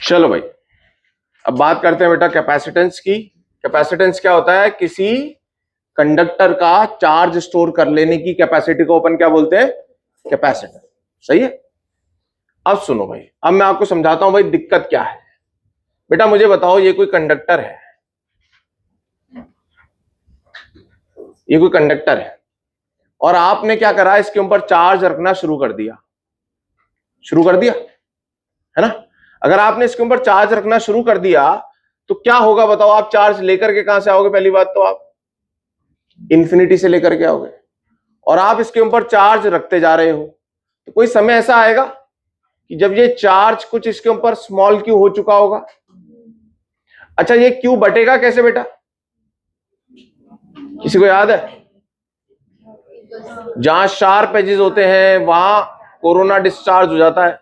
चलो भाई, अब बात करते हैं बेटा कैपेसिटेंस की। कैपेसिटेंस क्या होता है? किसी कंडक्टर का चार्ज स्टोर कर लेने की कैपेसिटी को अपन क्या बोलते हैं? कैपेसिटर। सही है। अब सुनो भाई, अब मैं आपको समझाता हूं भाई दिक्कत क्या है। बेटा मुझे बताओ, ये कोई कंडक्टर है, ये कोई कंडक्टर है और आपने क्या करा, इसके ऊपर चार्ज रखना शुरू कर दिया है ना। अगर आपने इसके ऊपर चार्ज रखना शुरू कर दिया तो क्या होगा बताओ? आप चार्ज लेकर के कहां से आओगे? पहली बात तो आप इंफिनिटी से लेकर के आओगे और आप इसके ऊपर चार्ज रखते जा रहे हो, तो कोई समय ऐसा आएगा कि जब ये चार्ज कुछ इसके ऊपर स्मॉल क्यू हो चुका होगा। अच्छा, ये क्यू बटेगा कैसे बेटा? किसी को याद है? जहां शार्प एजेस होते हैं वहां कोरोना डिस्चार्ज हो जाता है।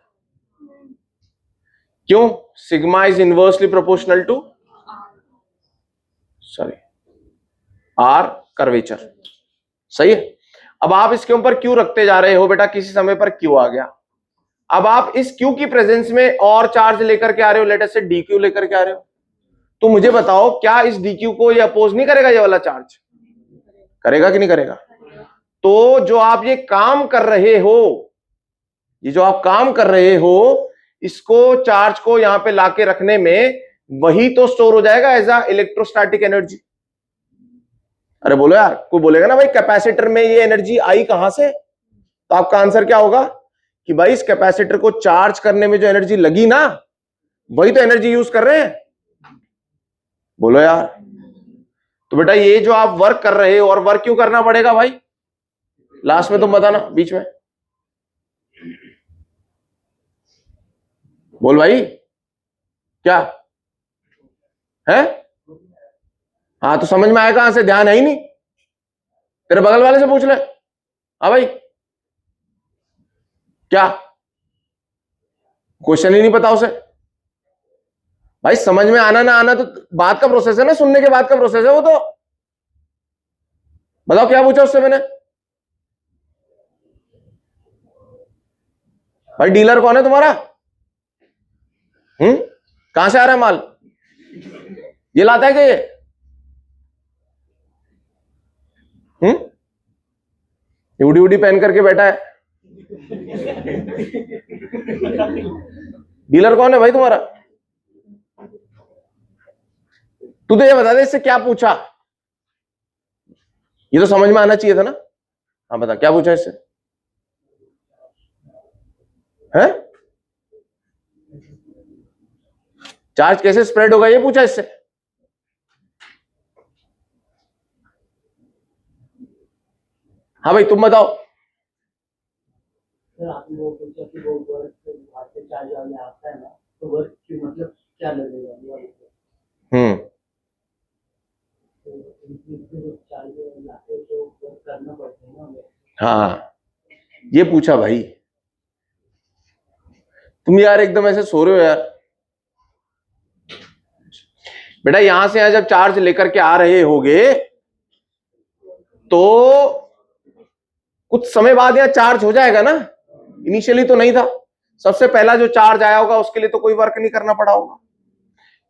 क्यों? Sigma is inversely proportional to R curvature. सही है। अब आप इसके ऊपर क्यू रखते जा रहे हो बेटा, किसी समय पर क्यू आ गया। अब आप इस क्यू की प्रेजेंस में और चार्ज लेकर के आ रहे हो, लेट अस से डी क्यू लेकर के आ रहे हो। तो मुझे बताओ, क्या इस डी क्यू को ये अपोज नहीं करेगा? ये वाला चार्ज करेगा कि नहीं करेगा? तो जो आप ये काम कर रहे हो, ये जो आप काम कर रहे हो, इसको चार्ज को यहां पे लाके रखने में वही तो स्टोर हो जाएगा एज अ इलेक्ट्रोस्टैटिक एनर्जी। अरे बोलो यार, कोई बोलेगा ना भाई कैपेसिटर में ये एनर्जी आई कहां से? तो आपका आंसर क्या होगा कि भाई इस कैपेसिटर को चार्ज करने में जो एनर्जी लगी ना, वही तो एनर्जी यूज कर रहे हैं। बोलो यार। तो बेटा ये जो आप वर्क कर रहे हो, और वर्क क्यों करना पड़ेगा भाई? लास्ट में तुम बताना, बीच में बोल भाई। क्या है? हाँ तो समझ में आया कहां से? ध्यान है ही नहीं। तेरे बगल वाले से पूछ ले। हाँ भाई, क्या क्वेश्चन ही नहीं पता उसे? भाई समझ में आना ना आना तो बात का प्रोसेस है ना, सुनने के बाद का प्रोसेस है वो। तो बताओ क्या पूछा उससे मैंने? भाई डीलर कौन है तुम्हारा? कहां से आ रहा है माल? ये लाता है कि ये उड़ी उड़ी पहन करके बैठा है? डीलर कौन है भाई तुम्हारा? तू तो ये बता दे, इससे क्या पूछा? ये तो समझ में आना चाहिए था ना। हाँ बता, क्या पूछा इससे? है चार्ज कैसे स्प्रेड होगा, ये पूछा इससे? हाँ भाई तुम बताओ। आपने वो पूछा कि वो वर्क से चार्ज आता है ना, तो वर्क की मतलब क्या लगेगा? चार्ज लाते तो वर्क करना पड़ता है ना। हाँ ये पूछा भाई। तुम यार एकदम ऐसे सो रहे हो यार। बेटा यहां से यहां जब चार्ज लेकर के आ रहे होगे तो कुछ समय बाद यहां चार्ज हो जाएगा ना। इनिशियली तो नहीं था। सबसे पहला जो चार्ज आया होगा उसके लिए तो कोई वर्क नहीं करना पड़ा होगा।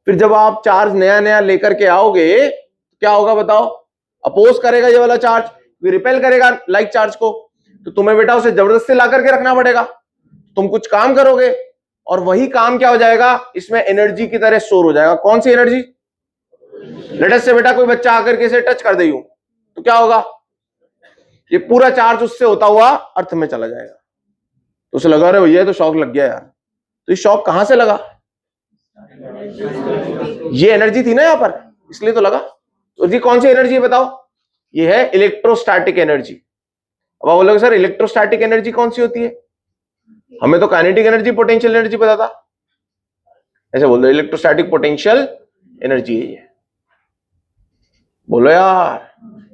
फिर जब आप चार्ज नया नया लेकर के आओगे तो क्या होगा बताओ? अपोज करेगा ये वाला चार्ज, रिपेल करेगा लाइक चार्ज को। तो तुम्हें बेटा उसे जबरदस्ती ला करके रखना पड़ेगा। तुम कुछ काम करोगे और वही काम क्या हो जाएगा? इसमें एनर्जी की तरह स्टोर हो जाएगा। कौन सी एनर्जी? लेट अस से बेटा कोई बच्चा आकर के इसे टच कर दे यूं, तो क्या होगा? ये पूरा चार्ज उससे होता हुआ अर्थ में चला जाएगा। तो उसे लगा रहे भैया तो शॉक लग गया यार। तो ये शॉक कहां से लगा? ये एनर्जी थी ना यहां पर, इसलिए तो लगा। तो ये कौन सी एनर्जी है बताओ? ये है इलेक्ट्रोस्टैटिक एनर्जी। अब आप बोलोगे सर इलेक्ट्रोस्टैटिक एनर्जी कौन सी होती है? हमें तो काइनेटिक एनर्जी, पोटेंशियल एनर्जी पता था। ऐसे बोल दो, इलेक्ट्रोस्टैटिक पोटेंशियल एनर्जी है ये। बोलो यार,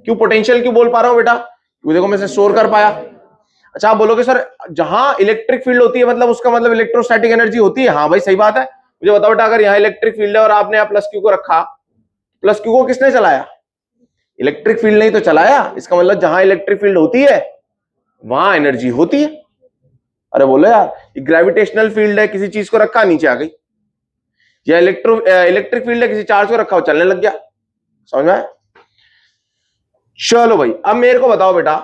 क्यों पोटेंशियल क्यों बोल पा रहा हूं बेटा? क्यों देखो मैं इसे स्टोर कर पाया। अच्छा आप बोलोगे सर जहां इलेक्ट्रिक फील्ड होती है मतलब उसका मतलब इलेक्ट्रोस्टैटिक एनर्जी होती है। हाँ भाई सही बात है। मुझे बताओ बेटा, अगर यहाँ इलेक्ट्रिक फील्ड है और आपने यहाँ प्लस क्यू को रखा, प्लस क्यू को किसने चलाया? इलेक्ट्रिक फील्ड नहीं तो चलाया। इसका मतलब जहां इलेक्ट्रिक फील्ड होती है वहां एनर्जी होती है। अरे बोलो यार, ये ग्रेविटेशनल फील्ड है, किसी चीज को रखा नीचे आ गई। या इलेक्ट्रिक फील्ड है, किसी चार्ज को रखा हो चलने लग गया। समझ में आया? चलो भाई, अब मेरे को बताओ बेटा,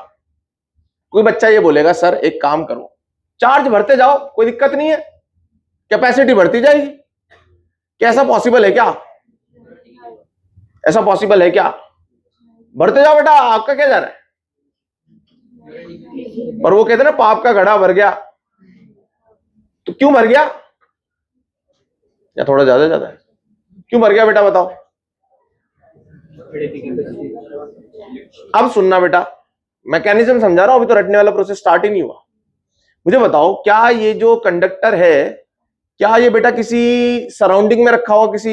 कोई बच्चा ये बोलेगा सर एक काम करो, चार्ज भरते जाओ, कोई दिक्कत नहीं है, कैपेसिटी बढ़ती जाएगी। क्या ऐसा पॉसिबल है क्या? ऐसा पॉसिबल है क्या? भरते जाओ बेटा, आपका क्या जा रहा है? पर वो कहते हैं ना पाप का घड़ा भर गया, तो क्यों भर गया? या थोड़ा ज्यादा है? क्यों भर गया बेटा बताओ? अब सुनना बेटा, मैकेनिज्म समझा रहा हूं, अभी तो रटने वाला प्रोसेस स्टार्ट ही नहीं हुआ। मुझे बताओ, क्या ये जो कंडक्टर है, क्या ये बेटा किसी सराउंडिंग में रखा होगा, किसी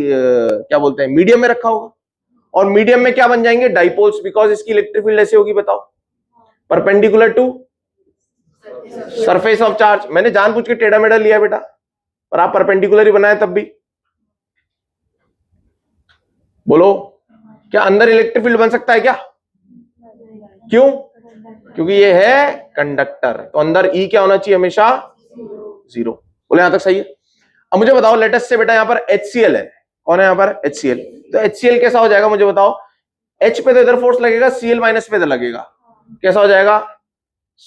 क्या बोलते हैं मीडियम में रखा होगा? और मीडियम में क्या बन जाएंगे? डाइपोल्स, बिकॉज इसकी इलेक्ट्रिक फील्ड ऐसी होगी, बताओ, perpendicular to surface of charge. मैंने जानबूझ के टेढ़ा मेढ़ा लिया बेटा, पर आप परपेंडिकुलर ही बनाए तब भी। बोलो, क्या अंदर इलेक्ट्रिक फील्ड बन सकता है क्या? क्यों? क्योंकि ये है कंडक्टर, तो अंदर ई क्या होना चाहिए? हमेशा 0। बोले यहां तक सही है? अब मुझे बताओ, लेटेस्ट से बेटा यहां पर HCl है, कौन है यहां पर? HCl। तो HCl कैसा हो जाएगा मुझे बताओ? H पे तो इधर फोर्स लगेगा, Cl माइनस पे इधर लगेगा, कैसा हो जाएगा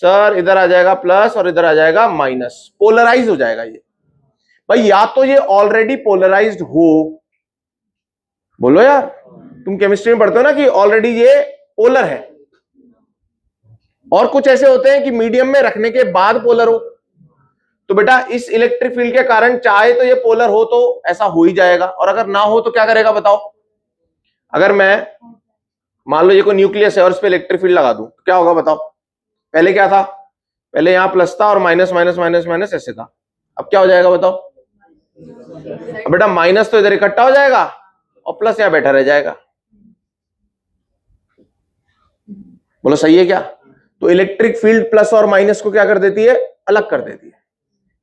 सर? इधर आ जाएगा प्लस और इधर आ जाएगा माइनस, पोलराइज हो जाएगा ये। भाई या तो ये ऑलरेडी पोलराइज्ड हो, बोलो यार, तुम केमिस्ट्री में पढ़ते हो ना कि ऑलरेडी ये पोलर है, और कुछ ऐसे होते हैं कि मीडियम में रखने के बाद पोलर हो। तो बेटा इस इलेक्ट्रिक फील्ड के कारण चाहे तो ये पोलर हो तो ऐसा हो ही जाएगा, और अगर ना हो तो क्या करेगा बताओ? अगर मैं मान लो ये कोई न्यूक्लियस है और इस पे इलेक्ट्रिक फील्ड लगा दूं, तो क्या होगा बताओ? पहले क्या था? पहले यहां प्लस था और माइनस माइनस माइनस माइनस ऐसे था, अब क्या हो जाएगा बताओ? अब बेटा माइनस तो इधर इकट्ठा हो जाएगा और प्लस यहां बैठा रह जाएगा। बोलो सही है क्या? तो इलेक्ट्रिक फील्ड प्लस और माइनस को क्या कर देती है? अलग कर देती है,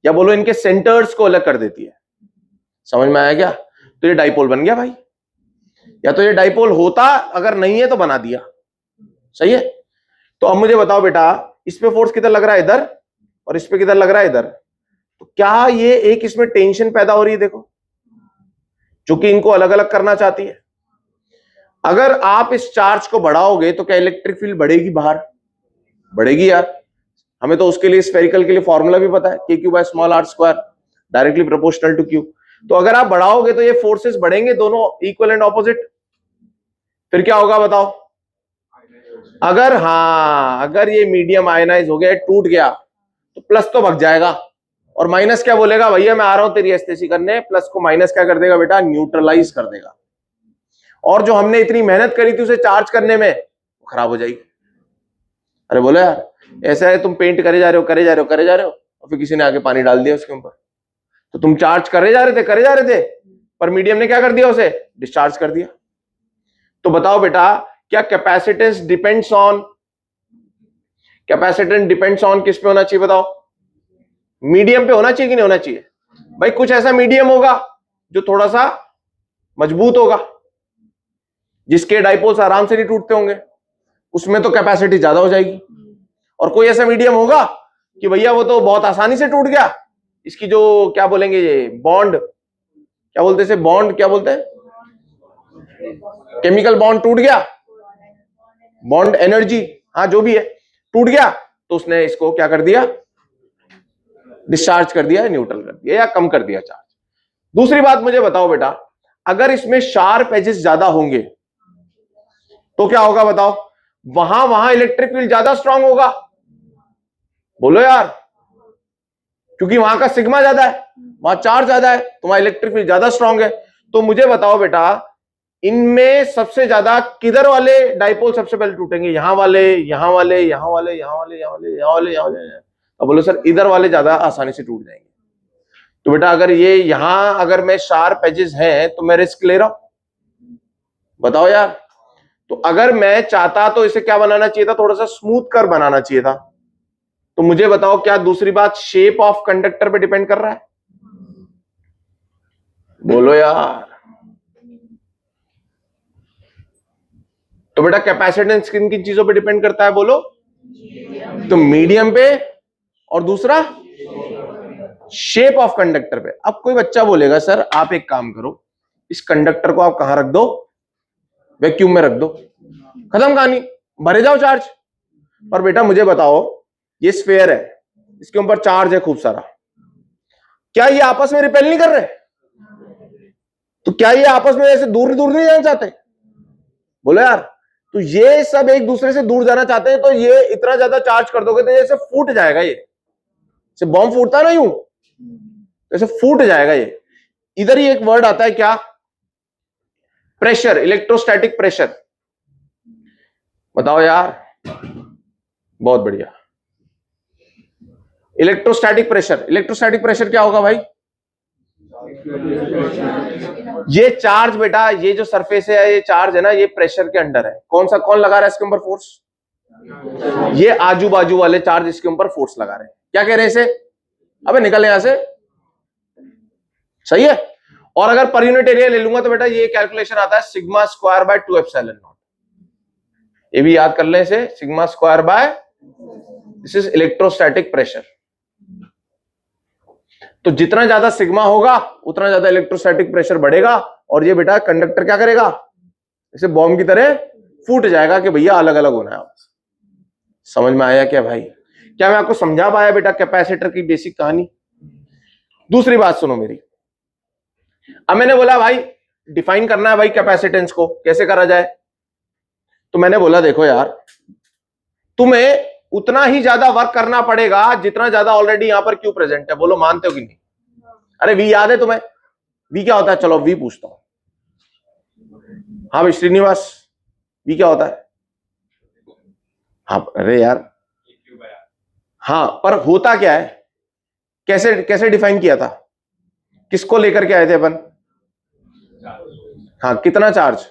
या बोलो इनके सेंटर्स को अलग कर देती है। समझ में आया क्या? तो ये डाइपोल बन गया भाई, या तो ये डाइपोल होता, अगर नहीं है तो बना दिया। सही है? तो अब मुझे बताओ बेटा, इस पे फोर्स किधर लग रहा है? इधर, और इस पे किधर लग रहा है? इधर। तो क्या ये एक इसमें टेंशन पैदा हो रही है? देखो, जो कि इनको अलग अलग करना चाहती है। अगर आप इस चार्ज को बढ़ाओगे तो क्या इलेक्ट्रिक फील्ड बढ़ेगी? बाहर बढ़ेगी यार। हमें तो उसके लिए स्फेरिकल के लिए फॉर्मूला भी पता है, Q/r², directly proportional to Q। तो अगर आप बढ़ाओगे तो ये फोर्सेस बढ़ेंगे, दोनों इक्वल एंड ऑपोजिट। फिर क्या होगा बताओ? अगर ये मीडियम आयनाइज हो गया, टूट गया, तो प्लस तो भग जाएगा, और माइनस क्या बोलेगा? भैया मैं आ रहा हूं तेरी एस्थेसी करने। प्लस को माइनस क्या कर देगा बेटा? न्यूट्रलाइज कर देगा, और जो हमने इतनी मेहनत करी थी उसे चार्ज करने में, वो खराब हो जाएगी। अरे बोले यार, ऐसा है तुम पेंट करे जा रहे हो, और फिर किसी ने आके पानी डाल दिया उसके ऊपर, तो तुम चार्ज करे जा रहे थे, पर मीडियम ने क्या कर दिया? उसे डिस्चार्ज कर दिया। तो बताओ बेटा, क्या कैपेसिटेंस डिपेंड्स ऑन किस पे होना चाहिए बताओ? मीडियम पे होना चाहिए कि नहीं होना चाहिए? भाई कुछ ऐसा मीडियम होगा जो थोड़ा सा मजबूत होगा, जिसके डाइपोल्स आराम से नहीं टूटते होंगे, उसमें तो कैपेसिटी ज्यादा हो जाएगी। और कोई ऐसा मीडियम होगा कि भैया वो तो बहुत आसानी से टूट गया, इसकी जो क्या बोलेंगे ये बॉन्ड, क्या बोलते हैं, बॉन्ड क्या बोलते हैं, केमिकल बॉन्ड टूट गया, बॉन्ड एनर्जी, हाँ जो भी है, टूट गया, तो उसने इसको क्या कर दिया? डिस्चार्ज कर दिया, न्यूट्रल कर दिया, या कम कर दिया चार्ज। दूसरी बात मुझे बताओ बेटा, अगर इसमें शार्प एजेस ज्यादा होंगे तो क्या होगा बताओ? वहां इलेक्ट्रिक फील्ड ज्यादा स्ट्रांग होगा। बोलो यार, क्योंकि वहां का सिग्मा ज्यादा है, वहां चार्ज ज्यादा है, तो वहां इलेक्ट्रिक फील्ड ज्यादा स्ट्रांग है। तो मुझे बताओ बेटा, इनमें सबसे ज्यादा किधर वाले डाइपोल सबसे पहले टूटेंगे? यहां वाले, यहां वाले, यहां वाले, यहां वाले, यहां वाले, यहां वाले, यहां वाले? अब बोलो सर इधर वाले ज्यादा आसानी से टूट जाएंगे। तो बेटा अगर ये यहां अगर मैं शार्प एजेस हैं तो मैं रिस्क ले रहा हूं, बताओ यार। तो अगर मैं चाहता तो इसे क्या बनाना चाहिए था? थोड़ा सा स्मूथ कर बनाना चाहिए था। तो मुझे बताओ, क्या दूसरी बात शेप ऑफ कंडक्टर पे डिपेंड कर रहा है? बोलो यार। तो बेटा कैपेसिटेंस किन किन चीजों पे डिपेंड करता है? बोलो। तो मीडियम पे, और दूसरा शेप ऑफ कंडक्टर पे। अब कोई बच्चा बोलेगा सर आप एक काम करो, इस कंडक्टर को आप कहां रख दो, वैक्यूम में रख दो, खत्म कहानी, भरे जाओ चार्ज। पर बेटा मुझे बताओ, ये स्फेयर है, इसके ऊपर चार्ज है खूब सारा, क्या ये आपस में रिपेल नहीं कर रहे? तो क्या ये आपस में ऐसे दूर दूर नहीं जाना चाहते? बोलो यार। तो ये सब एक दूसरे से दूर जाना चाहते हैं, तो ये इतना ज्यादा चार्ज कर दोगे तो ये ऐसे फूट जाएगा, ये जैसे बॉम्ब फूटता है ना यूं, ऐसे फूट जाएगा ये। इधर ही एक वर्ड आता है क्या, प्रेशर, इलेक्ट्रोस्टैटिक प्रेशर। बताओ यार, बहुत बढ़िया। इलेक्ट्रोस्टैटिक प्रेशर, इलेक्ट्रोस्टैटिक प्रेशर क्या होगा भाई? ये चार्ज बेटा, ये जो सरफेस है, ये चार्ज है ना, ये प्रेशर के अंडर है। कौन लगा रहा है इसके ऊपर फोर्स? ये आजू बाजू वाले चार्ज इसके ऊपर फोर्स लगा रहे हैं। क्या कह रहे हैं इसे? अबे निकल यहां से, सही है। और अगर पर यूनिट एरिया ले लूंगा तो बेटा ये कैलकुलेशन आता है sigma square by 2 epsilon not. ये भी याद कर ले इसे, sigma square by, this is electrostatic pressure. तो जितना ज्यादा सिग्मा होगा उतना ज्यादा इलेक्ट्रोस्टैटिक प्रेशर बढ़ेगा, और ये बेटा कंडक्टर क्या करेगा, इसे बॉम्ब की तरह फूट जाएगा कि भैया अलग अलग होना है। समझ में आया क्या भाई? क्या मैं आपको समझा पाया बेटा कैपेसिटर की बेसिक कहानी? दूसरी बात सुनो मेरी। अब मैंने बोला भाई डिफाइन करना है भाई कैपेसिटेंस को, कैसे करा जाए? तो मैंने बोला देखो यार, तुम्हें उतना ही ज्यादा वर्क करना पड़ेगा जितना ज्यादा ऑलरेडी यहां पर क्यू प्रेजेंट है। बोलो मानते हो कि नहीं? अरे वी याद है तुम्हें? वी क्या होता है? चलो वी पूछता हूं। हाँ भाई श्रीनिवास, वी क्या होता है? हाँ अरे यार, हाँ पर होता क्या है? कैसे कैसे डिफाइन किया था? किसको लेकर के आए थे अपन? हाँ कितना चार्ज?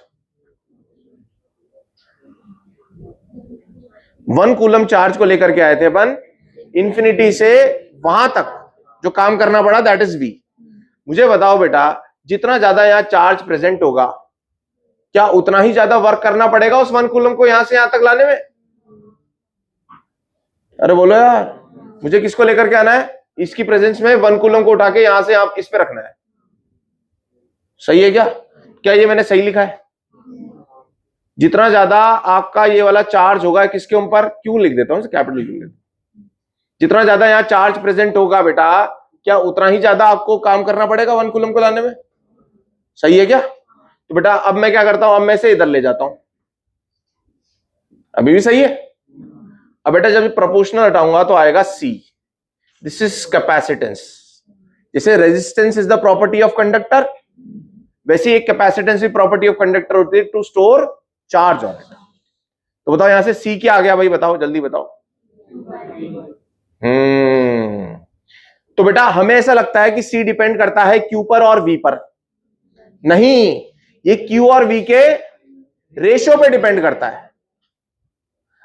1 कूलम चार्ज को लेकर के आए थे अपन, इंफिनिटी से वहां तक जो काम करना पड़ा दैट इज वी। मुझे बताओ बेटा, जितना ज्यादा यहां चार्ज प्रेजेंट होगा क्या उतना ही ज्यादा वर्क करना पड़ेगा उस 1 कूलम को यहां से यहां तक लाने में? अरे बोलो यार, मुझे किसको लेकर के आना है? इसकी प्रेजेंस में 1 कूलम को उठा के यहां से आप इस पे रखना है। सही है क्या? क्या ये मैंने सही लिखा है? जितना ज्यादा आपका ये वाला चार्ज होगा किसके ऊपर, क्यों लिख देता हूं, कैपिटल क्यू लिख देता हूं। जितना ज्यादा यहां चार्ज प्रेजेंट होगा बेटा, क्या उतना ही ज्यादा आपको काम करना पड़ेगा 1 कूलम को लाने में। सही है क्या? तो बेटा अब मैं क्या करता हूं, अब मैं इसे इधर ले जाता हूं। अभी भी सही है? अब बेटा जब प्रोपोर्शनल हटाऊंगा तो आएगा सी, दिस इज कैपेसिटेंस। जैसे resistance is the property of conductor, वैसे एक कैपेसिटेंस भी प्रॉपर्टी ऑफ कंडक्टर होती है, to store charge on it. तो बताओ यहां से सी क्या आ गया भाई? बताओ जल्दी बताओ। तो बेटा हमें ऐसा लगता है कि सी डिपेंड करता है क्यू पर और वी पर। नहीं, ये क्यू और वी के रेशियो पे डिपेंड करता है।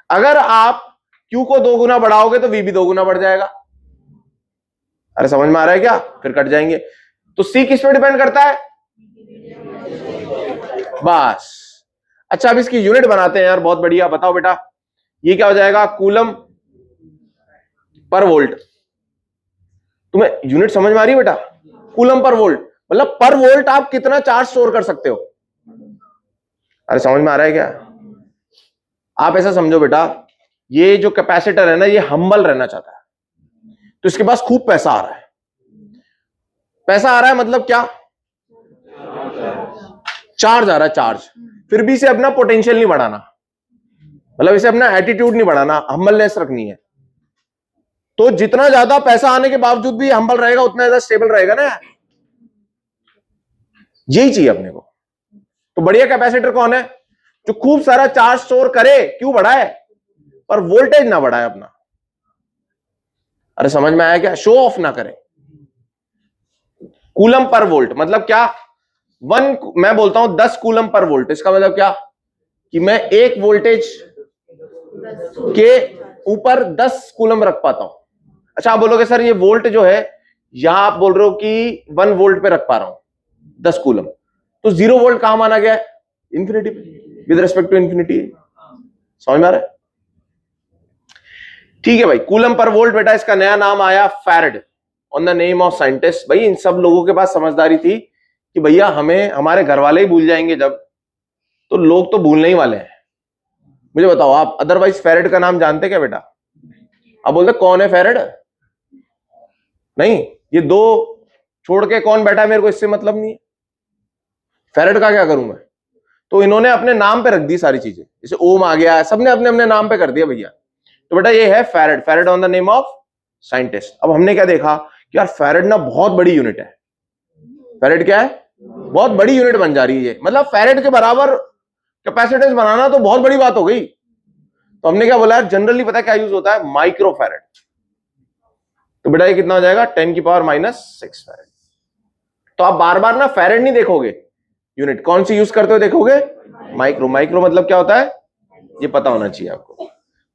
अगर आप क्यू को 2 गुना बढ़ाओगे तो वी भी 2 गुना बढ़ जाएगा। अरे समझ में आ रहा है क्या? फिर कट जाएंगे। तो सी किस पे डिपेंड करता है? बस। अच्छा अब इसकी यूनिट बनाते हैं यार, बहुत बढ़िया। बताओ बेटा ये क्या हो जाएगा? Coulomb per volt. तुम्हें यूनिट समझ में आ रही है बेटा? कूलम पर वोल्ट मतलब पर वोल्ट आप कितना चार्ज स्टोर कर सकते हो। अरे समझ में आ रहा है क्या? आप ऐसा समझो बेटा, ये जो कैपेसिटर है ना, ये हम्बल रहना चाहता है, तो इसके पास खूब पैसा आ रहा है। पैसा आ रहा है मतलब क्या? चार्ज आ रहा है, चार्ज। फिर भी इसे अपना पोटेंशियल नहीं बढ़ाना, मतलब इसे अपना एटीट्यूड नहीं बढ़ाना, हम्बलनेस रखनी है। तो जितना ज्यादा पैसा आने के बावजूद भी हम्बल रहेगा उतना ज्यादा स्टेबल रहेगा ना। यही चाहिए अपने को। तो बढ़िया कैपेसिटर कौन है? जो खूब सारा चार्ज स्टोर करे, क्यों बढ़ाए पर वोल्टेज ना बढ़ाए अपना। अरे समझ में आया क्या? शो ऑफ ना करे। कूलम पर वोल्ट मतलब क्या? मैं बोलता हूं 10 कूलम पर वोल्ट, इसका मतलब क्या कि मैं एक वोल्टेज के ऊपर 10 कूलम रख पाता हूं। अच्छा आप बोलोगे सर ये वोल्ट जो है, यहां आप बोल रहे हो कि 1 वोल्ट पे रख पा रहा हूं 10 कूलम, तो 0 वोल्ट कहां माना गया है? इंफिनिटी पे, विद रिस्पेक्ट टू इंफिनिटी। समझ में आ रहा है? ठीक है भाई। कूलम पर वोल्ट बेटा इसका नया नाम आया farad. On the name of scientist. भाई इन सब लोगों के पास समझदारी थी कि भैया हमें हमारे घर वाले ही भूल जाएंगे जब, तो लोग तो भूलने ही वाले हैं। मुझे बताओ आप अदरवाइज फेरेड का नाम जानते क्या बेटा? अब बोलते कौन है फेरेड? नहीं, ये दो छोड़ के कौन बैठा है मेरे को इससे मतलब नहीं है। फेरेड का क्या करूं मैं? तो इन्होंने अपने नाम पे रख दी सारी चीजें, जैसे ओम आ गया, सबने अपने अपने नाम पे कर दिया भैया। तो बेटा ये है farad, farad on the name of scientist. अब हमने क्या देखा कि यार फेरेड ना बहुत बड़ी यूनिट है। फेरेड क्या है? बहुत बड़ी यूनिट बन जा रही है, मतलब फेरेड के बराबर कैपेसिटेंस बनाना तो बहुत बड़ी बात हो गई। तो हमने क्या बोला यार, जनरली पता है क्या यूज होता है? माइक्रो फेरेड। तो बेटा ये कितना हो जाएगा? 10⁻⁻6 फेरेड। तो आप बार बार ना फेरेड नहीं देखोगे, यूनिट कौन सी यूज करते हो देखोगे? माइक्रो। माइक्रो मतलब क्या होता है ये पता होना चाहिए आपको।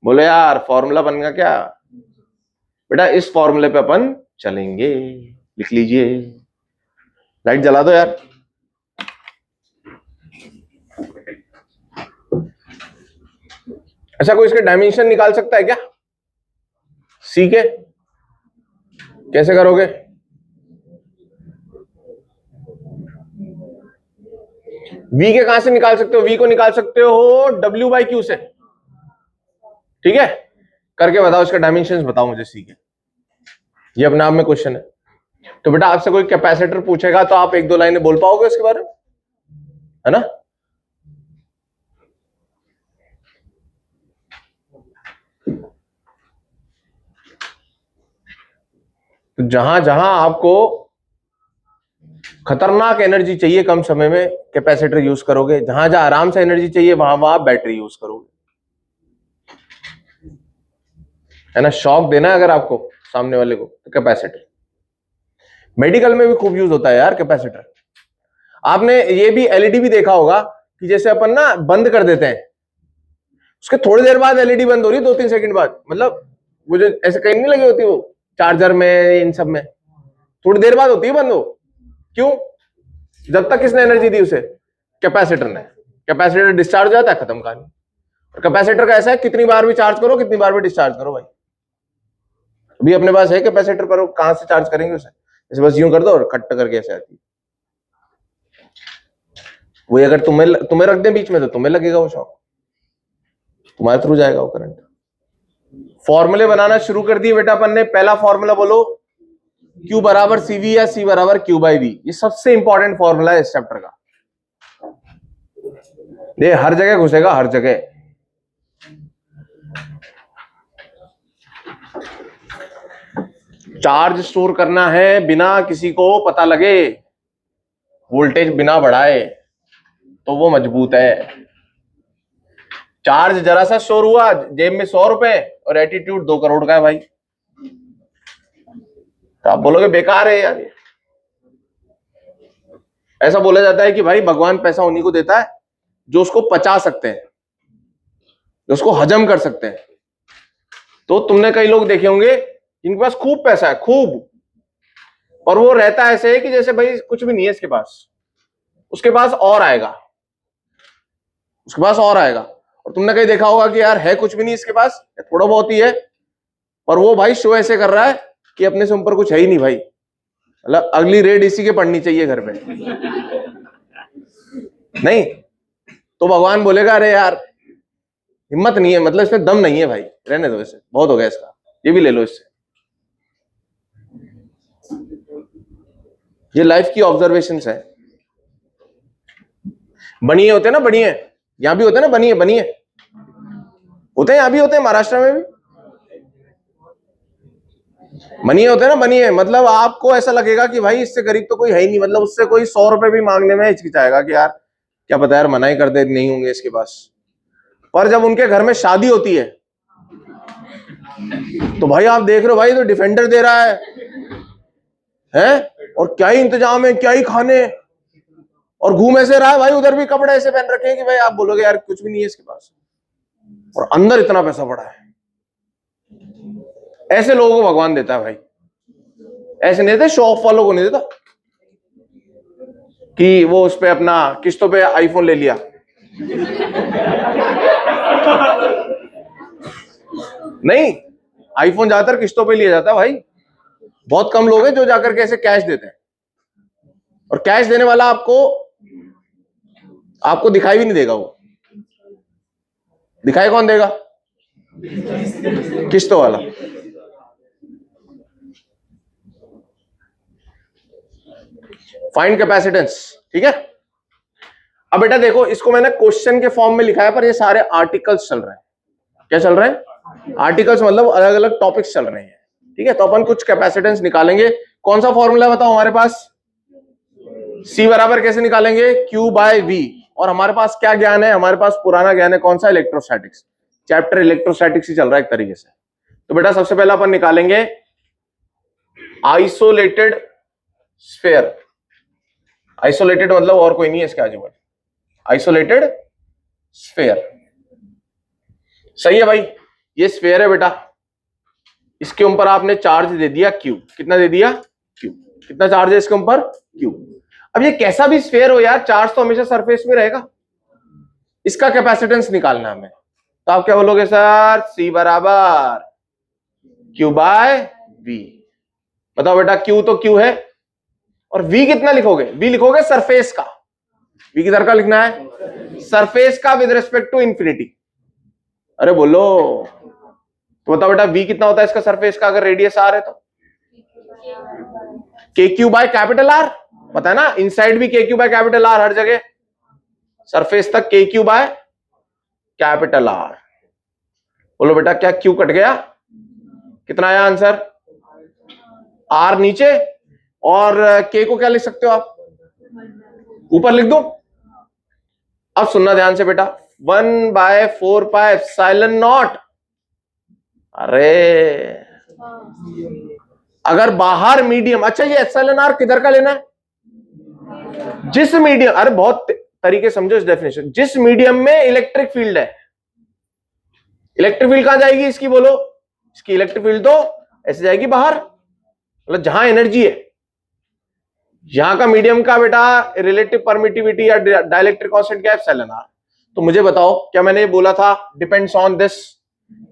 बोले यार फॉर्मूला बनेगा क्या? बेटा इस फॉर्मूले पे अपन चलेंगे, लिख लीजिए। लाइट जला दो यार। अच्छा कोई इसके डायमेंशन निकाल सकता है क्या? सी के कैसे करोगे? वी के कहां से निकाल सकते हो? वी को निकाल सकते हो W/Q से। ठीक है, करके बताओ इसका डायमेंशंस बताओ मुझे सी के। ये अपने आप में क्वेश्चन है। तो बेटा आपसे कोई कैपेसिटर पूछेगा तो आप एक दो लाइनें बोल पाओगे उसके बारे में, है ना? तो जहां जहां आपको खतरनाक एनर्जी चाहिए कम समय में, कैपेसिटर यूज करोगे। जहां जहां आराम से एनर्जी चाहिए वहां वहां बैटरी यूज करोगे, है ना? शॉक देना है अगर आपको सामने वाले को तो कैपेसिटर। मेडिकल में भी खूब यूज होता है यार कैपेसिटर। आपने ये भी एलईडी भी देखा होगा कि जैसे अपन ना बंद कर देते हैं, उसके थोड़ी देर बाद एलईडी बंद हो रही है, 2-3 सेकंड बाद। मतलब वो जो ऐसे कहीं नहीं लगी होती, वो चार्जर में इन सब में थोड़ी देर बाद होती है बंद। हो क्यों? जब तक किसने एनर्जी दी उसे? कैपेसिटर ने। कैपेसिटर डिस्चार्ज हो जाता है, खत्म कहानी। और कैपेसिटर का ऐसा है कितनी बार भी चार्ज करो, कितनी बार भी डिस्चार्ज करो भाई। अभी अपने पास है कैपेसिटर, पर कहां से चार्ज करेंगे उसे? ऐसे बस यूं कर दो और कट करके ऐसे आती है। वही अगर तुम्हें रख दे बीच में तो तुम्हें लगेगा वो शॉक, तुम्हारे थ्रू जाएगा वो करंट। फॉर्मूले बनाना शुरू कर दिए बेटा अपन ने। पहला फॉर्मूला बोलो, Q बराबर CV या C बराबर Q/V। ये सबसे इंपॉर्टेंट फॉर्मूला है इस चैप्टर का। ये हर जगह घुसेगा, हर जगह। चार्ज स्टोर करना है बिना किसी को पता लगे, वोल्टेज बिना बढ़ाए, तो वो मजबूत है। चार्ज जरा सा स्टोर हुआ, जेब में 100 रुपए और एटीट्यूड 2 करोड़ का है भाई, तो आप बोलोगे बेकार है यार। ऐसा बोला जाता है कि भाई भगवान पैसा उन्हीं को देता है जो उसको पचा सकते हैं, जो उसको हजम कर सकते हैं। तो तुमने कई लोग देखे होंगे इनके पास खूब पैसा है, खूब, और वो रहता ऐसे है कि जैसे भाई कुछ भी नहीं है इसके पास, उसके पास और आएगा, उसके पास और आएगा। और तुमने कहीं देखा होगा कि यार है कुछ भी नहीं इसके पास, थोड़ा बहुत ही है, और वो भाई शो ऐसे कर रहा है कि अपने से ऊपर कुछ है ही नहीं भाई। मतलब अगली रेड इसी के पड़नी चाहिए घर पे। नहीं तो भगवान बोलेगा अरे यार हिम्मत नहीं है, मतलब इसमें दम नहीं है भाई, रहने दो इसे, बहुत हो गया इसका, ये भी ले लो इससे। ये लाइफ की ऑब्जर्वेशंस है। बनिए होते हैं ना, बनिए, यहां भी होते हैं ना, बनिए बनिए होते हैं, यहां भी होते हैं, महाराष्ट्र में भी बनिए होते हैं ना। बनिए मतलब आपको ऐसा लगेगा कि भाई इससे गरीब तो कोई है ही नहीं, मतलब उससे कोई 100 रुपए भी मांगने में हिचकिचाएगा कि यार क्या पता यार मना ही कर दे, नहीं होंगे इसके पास। पर जब उनके घर में शादी होती है तो भाई आप देख रहे हो भाई तो डिफेंडर दे रहा है? और क्या ही इंतजाम है, क्या ही खाने, और घूम ऐसे रहा है भाई, उधर भी कपड़े ऐसे पहन रखे हैं कि भाई आप बोलोगे यार कुछ भी नहीं है इसके पास, और अंदर इतना पैसा पड़ा है। ऐसे लोगों को भगवान देता है भाई, ऐसे नहीं देता, शो ऑफ वालों को नहीं देता कि वो उस पे अपना किस्तों पे आईफोन ले लिया। नहीं, आईफोन ज्यादातर किस्तों पे लिया जाता है भाई, बहुत कम लोग हैं जो जाकर के ऐसे कैश देते हैं, और कैश देने वाला आपको दिखाई भी नहीं देगा। वो दिखाई कौन देगा? किस्तों वाला। फाइंड कैपेसिटेंस, ठीक है। अब बेटा देखो, इसको मैंने क्वेश्चन के फॉर्म में लिखा है, पर ये सारे आर्टिकल्स चल रहे हैं। क्या चल रहे हैं? आर्टिकल्स, मतलब अलग अलग टॉपिक्स चल रहे हैं, ठीक है। तो अपन कुछ कैपेसिटेंस निकालेंगे। कौन सा फॉर्मूला बताओ हमारे पास? C बराबर कैसे निकालेंगे? Q by V। और हमारे पास क्या ज्ञान है? हमारे पास पुराना ज्ञान है, कौन सा? इलेक्ट्रोस्टैटिक्स। चैप्टर इलेक्ट्रोस्टैटिक्स ही चल रहा है एक तरीके से। तो बेटा सबसे पहले अपन निकालेंगे आइसोलेटेड स्फीयर। आइसोलेटेड मतलब और कोई नहीं है इसके आजू बाजू, आइसोलेटेड स्फीयर। सही है भाई, ये स्फीयर है बेटा, इसके ऊपर आपने चार्ज दे दिया Q। कितना दे दिया? Q। कितना चार्ज है इसके ऊपर? Q। अब ये कैसा भी स्फीयर हो यार, चार्ज तो हमेशा सरफेस में रहेगा। इसका कैपेसिटेंस निकालना है हमें। तो आप क्या बोलोगे सर? C बराबर Q बाय V। बताओ बेटा, Q तो Q है, और V कितना लिखोगे? V लिखोगे सरफेस का। V किधर का लिखना है? सरफेस का विद रिस्पेक्ट टू इंफिनिटी। अरे बोलो, तो बताओ बेटा V कितना होता है इसका सरफेस का, अगर रेडियस R है तो? KQ by capital R। पता है ना, इनसाइड भी KQ बाय कैपिटल R हर जगह, सरफेस तक KQ बाय कैपिटल R। बोलो बेटा, क्या Q कट गया? कितना आया आंसर? R नीचे, और K को क्या लिख सकते हो आप? ऊपर लिख दो। अब सुनना ध्यान से बेटा, 1/4 पाई एप्सिलॉन नॉट। अरे अगर बाहर मीडियम, अच्छा ये एप्सिलॉन R किधर का लेना है? जिस मीडियम, अरे बहुत तरीके समझो इस डेफिनेशन, जिस मीडियम में इलेक्ट्रिक फील्ड है। इलेक्ट्रिक फील्ड कहां जाएगी इसकी? बोलो, इसकी इलेक्ट्रिक फील्ड तो ऐसे जाएगी बाहर, मतलब जहां एनर्जी है। यहां का मीडियम का बेटा रिलेटिव परमिटिविटी या डाइलेक्ट्रिक कांस्टेंट क्या है? Epsilon R। तो मुझे बताओ, क्या मैंने ये बोला था डिपेंड्स ऑन दिस,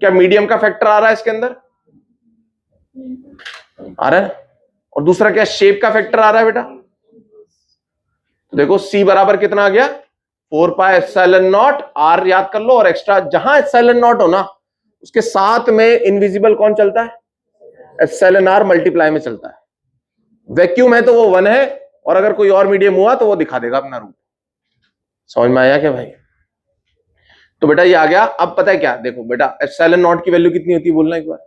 क्या मीडियम का फैक्टर आ रहा है इसके अंदर? आ रहा है। और दूसरा क्या, शेप का फैक्टर आ रहा है बेटा? तो देखो C बराबर कितना आ गया? 4 पाई एप्सिलॉन नॉट R याद कर लो, और एक्स्ट्रा जहां एप्सिलॉन नॉट हो ना उसके साथ में इनविजिबल कौन चलता है? एप्सिलॉन R मल्टीप्लाई में चलता है। वैक्यूम है तो वो 1 है, और अगर कोई और मीडियम हुआ तो वो दिखा देगा अपना रूप। समझ में आया क्या भाई? तो बेटा ये आ गया। अब पता है क्या, देखो बेटा एप्सिलॉन नॉट की वैल्यू कितनी होती है, बोलना एक बार?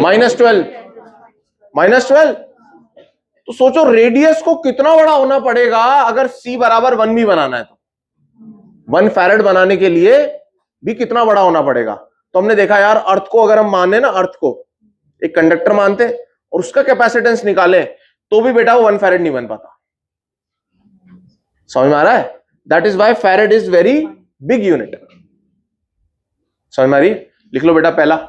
-12। -12। तो सोचो रेडियस को कितना बड़ा होना पड़ेगा अगर C बराबर 1 भी बनाना है तो। 1 फैरेड बनाने के लिए भी कितना बड़ा होना पड़ेगा। तो हमने देखा यार, अर्थ को अगर हम माने ना, अर्थ को एक कंडक्टर मानते और उसका कैपेसिटेंस निकाले तो भी बेटा वो 1 फैरेड नहीं बन पाता। समझ में आ रहा है? That is why farad is very big unit. समझ में आ रही? लिख लो बेटा, पहला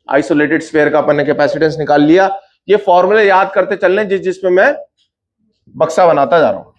आइसोलेटेड स्फीयर का अपन ने कैपेसिटेंस निकाल लिया। ये फॉर्मूले याद करते चलने जिसमें मैं बक्सा बनाता जा रहा हूं।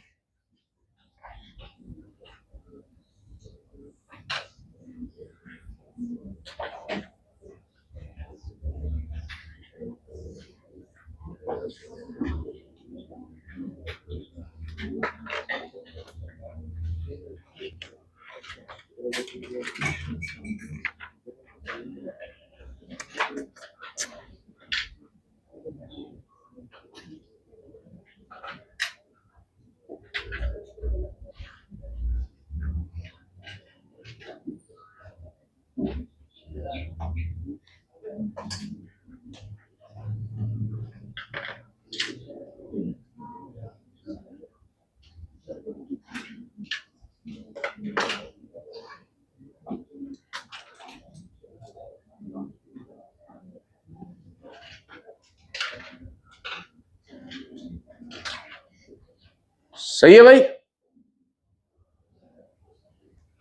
सही है भाई?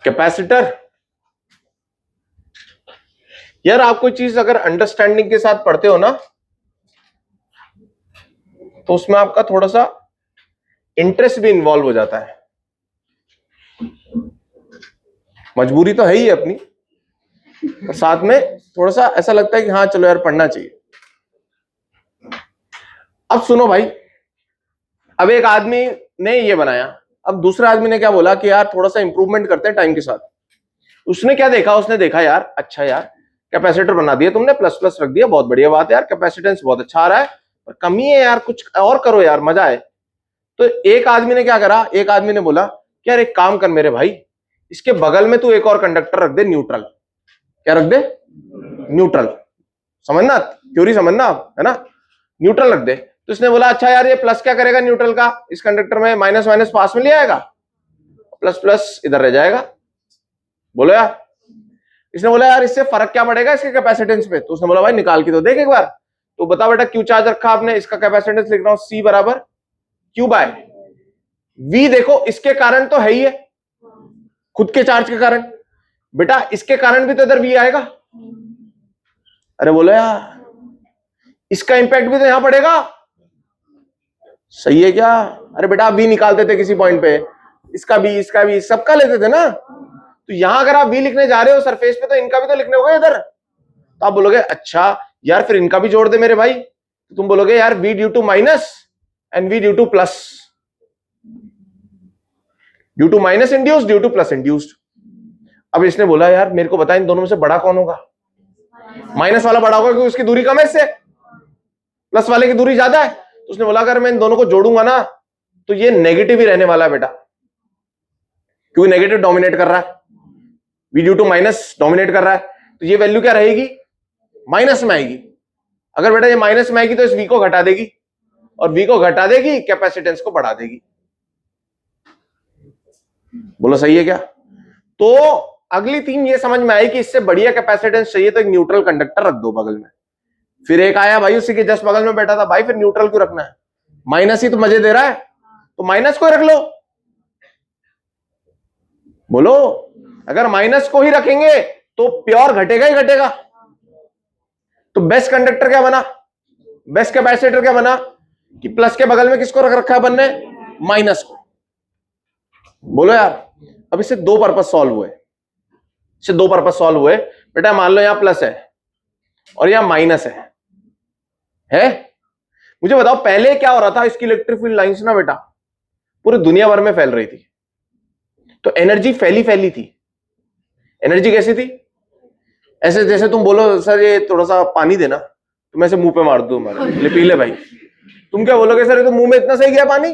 कैपेसिटर, यार आप कोई चीज अगर अंडरस्टैंडिंग के साथ पढ़ते हो ना तो उसमें आपका थोड़ा सा इंटरेस्ट भी इन्वॉल्व हो जाता है। मजबूरी तो है ही अपनी, और साथ में थोड़ा सा ऐसा लगता है कि हाँ चलो यार पढ़ना चाहिए। अब सुनो भाई, अब एक आदमी ने ये बनाया, अब दूसरे आदमी ने क्या बोला कि यार थोड़ा सा इंप्रूवमेंट करते हैं टाइम के साथ। उसने क्या देखा, उसने देखा यार अच्छा यार कैपेसिटर बना दिया तुमने, प्लस प्लस रख दिया, बहुत बढ़िया बात है यार, कैपेसिटेंस बहुत अच्छा आ रहा है, पर कमी है यार, कुछ और करो यार, मजा आए। तो एक आदमी ने क्या करा, एक आदमी ने बोला कि यार एक काम कर मेरे भाई, इसके बगल में तू एक और कंडक्टर रख दे न्यूट्रल। क्या रख दे? न्यूट्रल। समझना, थ्योरी समझना है ना, न्यूट्रल रख दे। तो इसने बोला अच्छा यार ये प्लस क्या करेगा न्यूट्रल का, इस कंडक्टर में माइनस माइनस पास में ले आएगा, प्लस प्लस इधर रह जाएगा। बोलो यार, इसने बोला यार इससे फर्क क्या पड़ेगा इसके कैपेसिटेंस पे, तो उसने बोला भाई निकाल के तो देख एक बार। तो बता बेटा क्यू चार्ज रखा आपने, इसका कैपेसिटेंस लिख रहा हूं सी बराबर क्यू बाय वी। देखो इसके कारण तो है ही है, खुद के चार्ज के कारण, बेटा इसके कारण भी तो इधर वी आएगा। अरे बोलो यार, इसका इंपैक्ट भी तो यहां पड़ेगा, सही है क्या? अरे बेटा आप वी निकालते थे किसी पॉइंट पे, इसका भी सबका लेते थे ना, तो यहां अगर आप वी लिखने जा रहे हो सरफेस पे, तो इनका भी तो लिखने होगा इधर। तो आप बोलोगे अच्छा यार फिर इनका भी जोड़ दे मेरे भाई, तो तुम बोलोगे यार V due to minus and V due to plus, due to minus induced, due to plus induced. अब इसने बोला यार मेरे को बता इन दोनों में से बड़ा कौन होगा? माइनस वाला बड़ा होगा क्योंकि उसकी दूरी कम है इससे, प्लस वाले की दूरी ज्यादा है। तो उसने बोला अगर मैं इन दोनों को जोड़ूंगा ना तो ये नेगेटिव ही रहने वाला है बेटा, क्योंकि नेगेटिव डोमिनेट कर रहा है, V due to minus dominate कर रहा है, तो ये वैल्यू क्या रहेगी? माइनस में आएगी। अगर बेटा ये माइनस में आएगी तो इस वी को घटा देगी, और वी को घटा देगी कैपेसिटेंस को बढ़ा देगी। बोलो सही है क्या? तो अगली तीन ये समझ में आई कि इससे बढ़िया कैपेसिटेंस चाहिए तो एक न्यूट्रल कंडक्टर रख दो बगल में। फिर एक आया भाई उसी के जस्ट बगल में बैठा था, भाई फिर न्यूट्रल क्यों रखना है, माइनस ही तो मजे दे रहा है, तो माइनस को ही रख लो। बोलो, अगर माइनस को ही रखेंगे तो प्योर घटेगा ही घटेगा। तो बेस्ट कंडक्टर क्या बना, बेस्ट कैपेसिटर क्या बना कि प्लस के बगल में किसको रख रखा है अपन ने? माइनस को। बोलो यार, अब इससे दो पर्पस सॉल्व हुए, इससे दो पर्पस सॉल्व हुए। बेटा मान लो यहां प्लस है और यहां माइनस है? मुझे बताओ पहले क्या हो रहा था, इसकी इलेक्ट्रिक फील्ड लाइंस ना बेटा पूरी दुनिया भर में फैल रही थी, तो एनर्जी फैली फैली थी। एनर्जी कैसी थी? ऐसे जैसे तुम बोलो सर ये थोड़ा सा पानी देना, तो मैं ऐसे मुंह पे मार दूं हमारे, ले पी ले भाई। तुम क्या बोलोगे सर ये तो मुंह में इतना सही गया पानी?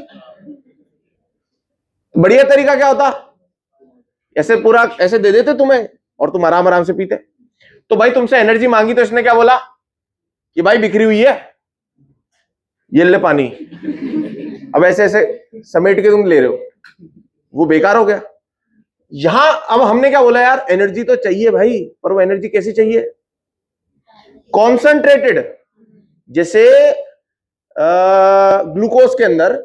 बढ़िया तरीका क्या होता, ऐसे पूरा ऐसे दे देते तुम्हें और तुम आराम आराम से पीते। तो भाई तुमसे एनर्जी मांगी तो इसने क्या बोला कि भाई बिखरी हुई है, ये ले पानी। अब ऐसे ऐसे समेट के तुम ले रहे हो, वो बेकार हो गया। यहां अब हमने क्या बोला यार, एनर्जी तो चाहिए भाई, पर वो एनर्जी कैसी चाहिए? कॉन्सेंट्रेटेड। जैसे ग्लूकोज के अंदर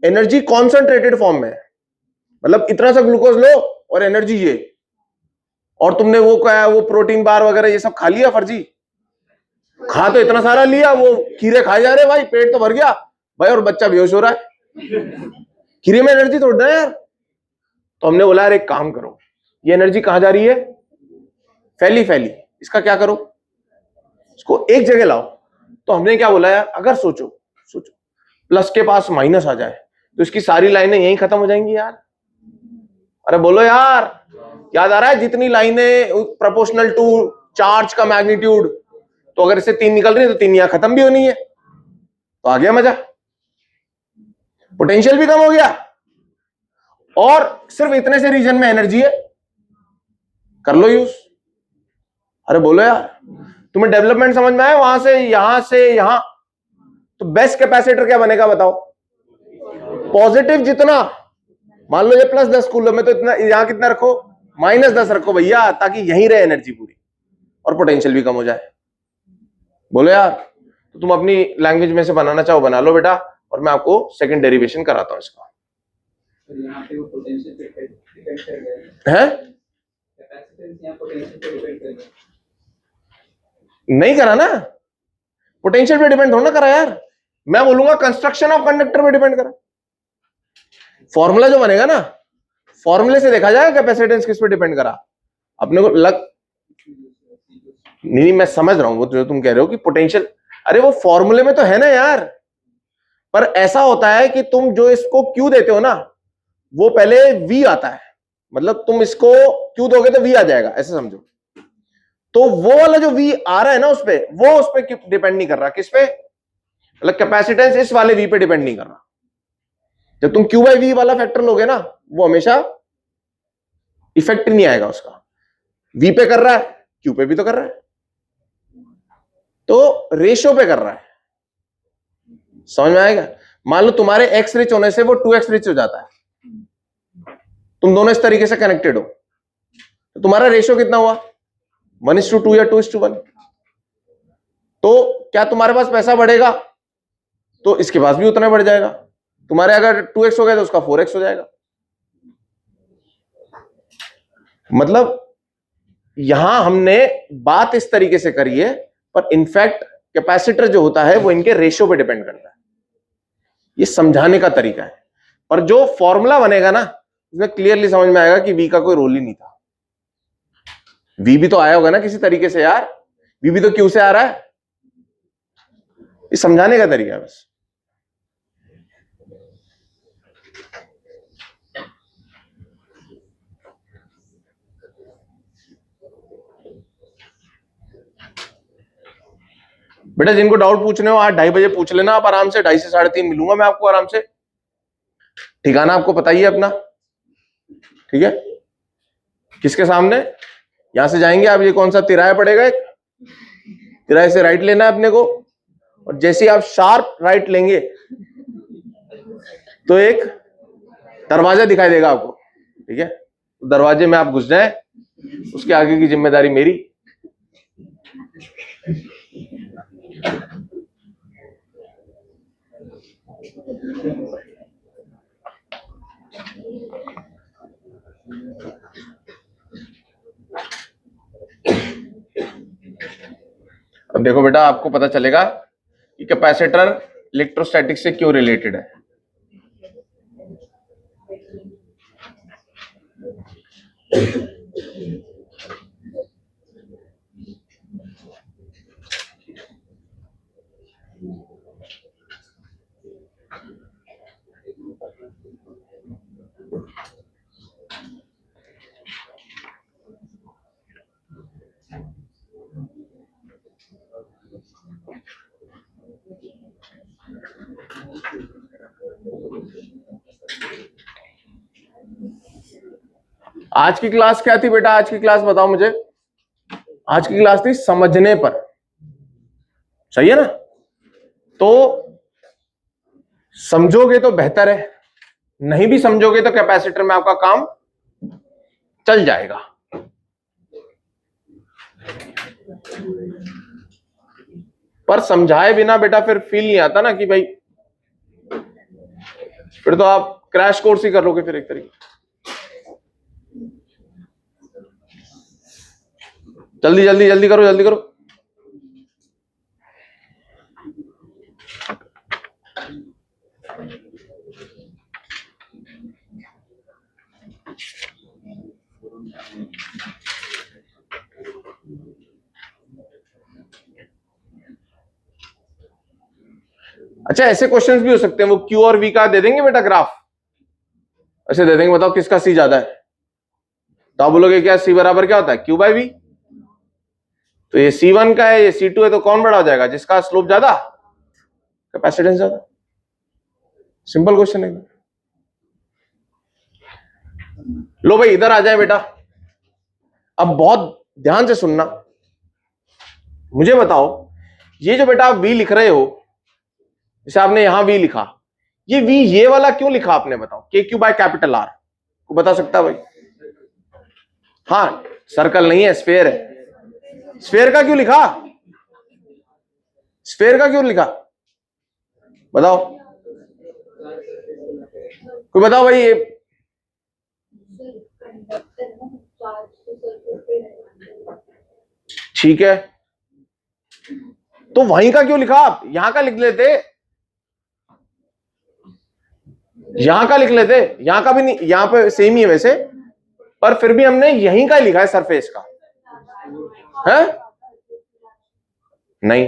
एनर्जी कॉन्सेंट्रेटेड फॉर्म में, मतलब इतना सा ग्लूकोज लो और एनर्जी ये, और तुमने वो क्या वो प्रोटीन बार वगैरह ये सब खा लिया फर्जी, खा तो इतना सारा लिया, वो खीरे खाए जा रहे भाई, पेट तो भर गया भाई और बच्चा बेहोश हो रहा है। खीरे में एनर्जी थोड़ा है यार। तो हमने बोला यार एक काम करो, ये एनर्जी कहां जा रही है? फैली फैली, इसका क्या करो, इसको एक जगह लाओ। तो हमने क्या बोला यार, अगर सोचो प्लस के पास माइनस आ जाए तो इसकी सारी लाइनें यहीं खत्म हो जाएंगी यार। अरे बोलो यार, याद आ रहा है जितनी लाइनें प्रोपोर्शनल टू चार्ज का मैग्नीट्यूड, तो अगर इससे तीन निकल रही है तो तीन यहां खत्म भी होनी है, तो आ गया मजा, पोटेंशियल भी कम हो गया और सिर्फ इतने से रीजन में एनर्जी है, कर लो यूज। अरे बोलो यार, तुम्हें डेवलपमेंट समझ में आया? वहां से यहां, तो बेस्ट कैपेसिटर क्या बनेगा बताओ? पॉजिटिव जितना, मान लो ये प्लस 10 कूलम में, तो इतना यहां कितना रखो? माइनस 10 रखो भैया, ताकि यहीं रहे एनर्जी पूरी और पोटेंशियल भी कम हो जाए। बोलो यार, तो तुम अपनी लैंग्वेज में से बनाना चाहो बना लो बेटा, और मैं आपको सेकंड डेरिवेशन कराता हूं इसका। यहाँ पे वो पोटेंशियल पे डिपेंड कर गया है, कैपेसिटेंस यहाँ पोटेंशियल पे डिपेंड कर गया, नहीं करा ना, पोटेंशियल पे डिपेंड थोड़ा ना करा यार, मैं बोलूंगा कंस्ट्रक्शन ऑफ कंडक्टर पे डिपेंड करा। फॉर्मूला जो बनेगा ना, फॉर्मूले से देखा जाएगा कैपेसिटेंस किस पे डिपेंड करा। अपने को लग नहीं, मैं समझ रहा हूं वो जो तुम कह रहे हो कि पोटेंशियल, अरे वो फॉर्मूले में तो है ना यार, पर ऐसा होता है कि तुम जो इसको क्यू देते हो ना, वो पहले वी आता है, मतलब तुम इसको क्यू दोगे तो वी आ जाएगा, ऐसे समझो। तो वो वाला जो वी आ रहा है ना, वो उस पे डिपेंड नहीं कर रहा। किस पे? मतलब कैपेसिटेंस इस वाले वी पे डिपेंड नहीं कर रहा। जब तुम क्यू बाई वी वाला फैक्टर लोगे ना, वो हमेशा इफेक्ट नहीं आएगा उसका। वी पे कर रहा है, क्यू पे भी तो कर रहा है, तो रेशियो पे कर रहा है। समझ में आएगा? मान लो तुम्हारे एक्स रिच होने से वो 2x रिच हो जाता है, तुम दोनों इस तरीके से कनेक्टेड हो, तो तुम्हारा रेशियो कितना हुआ? 1:2 या 2:1। तो क्या तुम्हारे पास पैसा बढ़ेगा तो इसके पास भी उतना बढ़ जाएगा। तुम्हारे अगर 2x हो गया तो उसका 4x हो जाएगा। मतलब यहां हमने बात इस तरीके से करी है, पर इनफैक्ट कैपेसिटर जो होता है वो इनके रेशियो पे डिपेंड करता है। ये समझाने का तरीका है, पर जो फॉर्मूला बनेगा ना, उसमें क्लियरली समझ में आएगा कि वी का कोई रोल ही नहीं था। वी भी तो आया होगा ना किसी तरीके से यार, वी भी तो क्यू से आ रहा है। ये समझाने का तरीका है बस। बेटा जिनको डाउट पूछने हो आज 2:30 बजे पूछ लेना आप आराम से। 2:30 से 3:30 मिलूंगा मैं आपको आराम से। ठिकाना आपको पता ही है अपना, ठीक है? किसके सामने? यहां से जाएंगे आप, ये कौन सा तिराया पड़ेगा, एक तिराहे से राइट लेना है अपने को, और जैसे ही आप शार्प राइट लेंगे तो एक दरवाजा दिखाई देगा आपको, ठीक है? तो दरवाजे में आप घुस जाएं, उसके आगे की जिम्मेदारी मेरी। अब देखो बेटा, आपको पता चलेगा कि कैपेसिटर इलेक्ट्रोस्टैटिक से क्यों रिलेटेड है। आज की क्लास क्या थी बेटा? आज की क्लास बताओ मुझे। आज की क्लास थी समझने पर, सही है ना? तो समझोगे तो बेहतर है, नहीं भी समझोगे तो कैपेसिटर में आपका काम चल जाएगा। पर समझाए बिना बेटा फिर फील नहीं आता ना कि भाई, फिर तो आप क्रैश कोर्स ही कर लोगे फिर एक तरीके। जल्दी जल्दी जल्दी करो, जल्दी करो। अच्छा, ऐसे क्वेश्चंस भी हो सकते हैं, वो क्यू और वी का दे देंगे बेटा ग्राफ, ऐसे दे देंगे, बताओ किसका सी ज्यादा है, तो आप बोलोगे क्या सी बराबर क्या होता है? Q by V. तो ये C1 का है, ये C2 है, तो कौन बड़ा हो जाएगा? जिसका स्लोप ज्यादा, कैपेसिटेंस ज्यादा। सिंपल क्वेश्चन है। लो भाई इधर आ जाए बेटा, अब बहुत ध्यान से सुनना। मुझे बताओ, ये जो बेटा आप V लिख रहे हो, जैसे आपने यहां V लिखा, ये V ये वाला क्यों लिखा आपने? बताओ। KQ बाय कैपिटल R को बता सकता भाई? हाँ, सर्कल नहीं है, स्फेयर है। स्फेयर का क्यों लिखा? स्फेयर का क्यों लिखा बताओ, कोई बताओ भाई। ये ठीक है, तो वहीं का क्यों लिखा आप? यहां का लिख लेते, यहां का लिख लेते। यहां का भी नहीं, यहां पे सेम ही है वैसे, पर फिर भी हमने यहीं का लिखा है, सरफेस का है। नहीं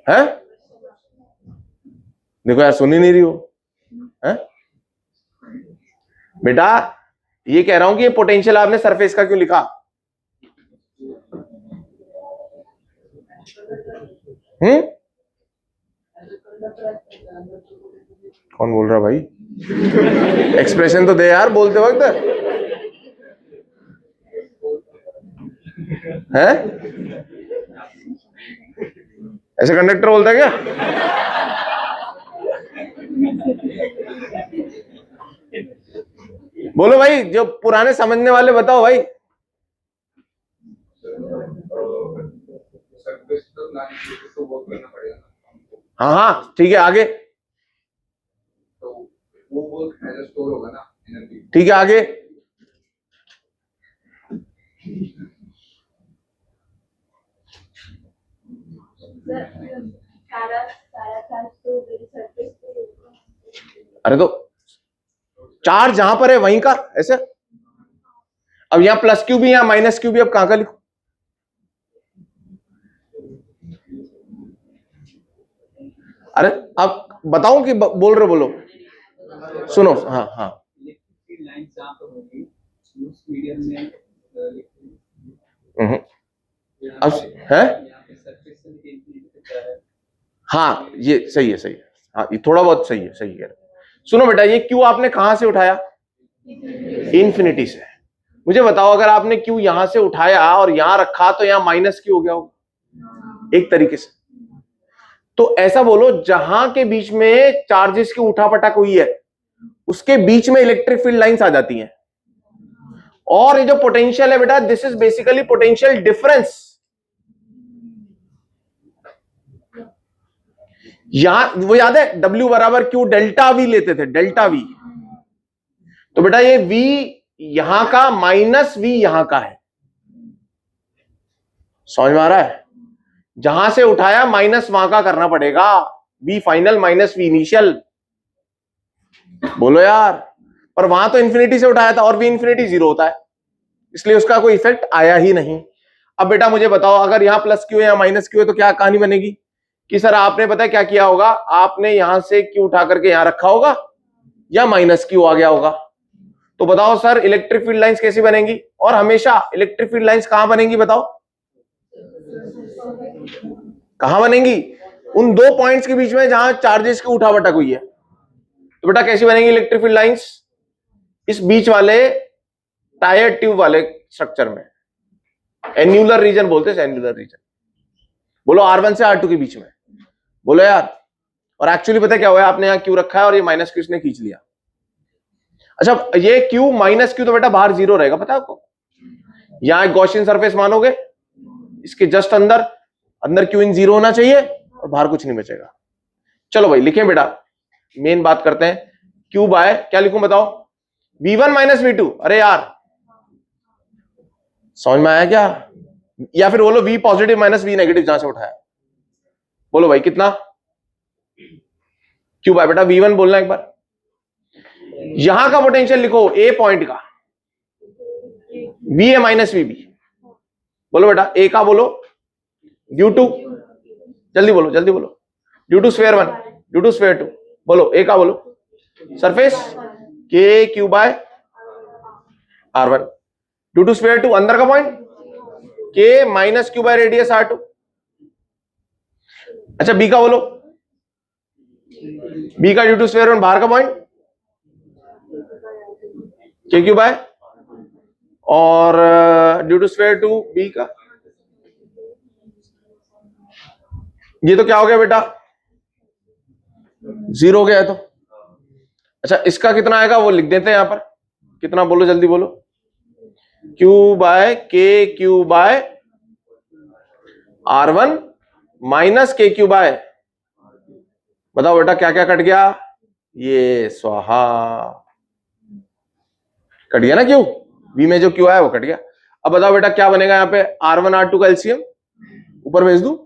है, देखो यार, सुन ही नहीं रही हो हैं? बेटा ये कह रहा हूं कि ये पोटेंशियल आपने सरफेस का क्यों लिखा? कौन बोल रहा भाई? एक्सप्रेशन तो दे यार बोलते वक्त है। ऐसे कंडक्टर बोलता है क्या? बोलो भाई, जो पुराने समझने वाले बताओ भाई। हाँ हाँ ठीक है, आगे। तो वो स्टोर होगा ना एनर्जी। ठीक है, आगे। अरे तो चार्ज जहां पर है वहीं का ऐसे। अब यहां प्लस क्यू भी, यहां माइनस क्यू भी, अब कहां का लिखो? अरे अब बताऊं कि बोल रहे? बोलो, सुनो। हाँ हाँ, अब है। हाँ ये सही है, सही है। हाँ ये थोड़ा बहुत सही है, सही है। सुनो बेटा, ये क्यू आपने कहां से उठाया? इन्फिनिटी से। मुझे बताओ, अगर आपने क्यू यहां से उठाया और यहां रखा तो यहां माइनस क्यू हो गया होगा एक तरीके से। तो ऐसा बोलो, जहां के बीच में चार्जेस की उठापटक हुई है उसके बीच में इलेक्ट्रिक फील्ड लाइंस आ जाती हैं। और ये जो पोटेंशियल है बेटा, this is basically potential difference. यहां वो याद है, W बराबर क्यू डेल्टा वी लेते थे, डेल्टा वी। तो बेटा ये V यहां का माइनस V यहां का है। समझ में आ रहा है? जहां से उठाया माइनस वहां का करना पड़ेगा। V final minus V initial. बोलो यार, पर वहां तो इंफिनिटी से उठाया था और V इंफिनिटी 0 होता है, इसलिए उसका कोई इफेक्ट आया ही नहीं। अब बेटा मुझे बताओ, अगर यहां प्लस क्यू है या माइनस क्यू है तो क्या कहानी बनेगी? कि सर आपने पता है क्या किया होगा, आपने यहां से क्यू उठा करके यहां रखा होगा या माइनस क्यू आ गया होगा। तो बताओ सर, इलेक्ट्रिक फील्ड लाइंस कैसी बनेंगी? और हमेशा इलेक्ट्रिक फील्ड लाइंस कहां बनेंगी बताओ? कहां बनेंगी? उन दो पॉइंट्स के बीच में जहां चार्जेस की उठापटक हुई है। तो बेटा कैसी बनेंगी इलेक्ट्रिक फील्ड लाइंस? इस बीच वाले टायर ट्यूब वाले स्ट्रक्चर में, एन्युलर रीजन बोलते हैं, एन्युलर रीजन। बोलो R1 से R2 के बीच में। बोलो यार। और एक्चुअली पता है क्या हुआ है, आपने यहां क्यू रखा है और ये माइनस क्यू इसने खींच लिया। अच्छा, ये क्यू माइनस क्यू तो बेटा बाहर 0 रहेगा, पता है आपको? यहां एक गॉसियन सरफेस मानोगे, इसके जस्ट अंदर अंदर क्यू इन 0 होना चाहिए और बाहर कुछ नहीं बचेगा। चलो भाई लिखें बेटा, मेन बात करते हैं। क्यू बाय क्या लिखूं बताओ? V1 minus V2। अरे यार समझ में आया क्या? या फिर बोलो V positive minus V negative, जहां से उठाया। बोलो भाई कितना? क्यू बाय बेटा V1 बोलना एक बार। यहां का पोटेंशियल लिखो ए पॉइंट का, VA माइनस VB। बोलो बेटा ए का बोलो, ड्यू टू, जल्दी बोलो जल्दी बोलो, due to square 1, due to square 2। बोलो ए का बोलो, सरफेस के Q by R1, due to square 2 अंदर का पॉइंट के minus Q by radius R2। अच्छा बी का बोलो, बी का ड्यू टू स्क्वायर 1 बाहर का पॉइंट के क्यू बाय, और ड्यू टू स्क्वायर 2 बी का। ये तो क्या हो गया बेटा? 0 हो गया है तो। अच्छा इसका कितना आएगा वो लिख देते हैं यहां पर। कितना बोलो जल्दी बोलो? क्यू बाय के क्यू बाय R1 माइनस के क्यू बाय, बताओ बेटा क्या क्या कट गया? ये स्वाहा कट गया ना, क्यू V में जो क्यू आया वो कट गया। अब बताओ बेटा क्या बनेगा यहाँ पे? R1 R2 का एलसीएम ऊपर भेज दूं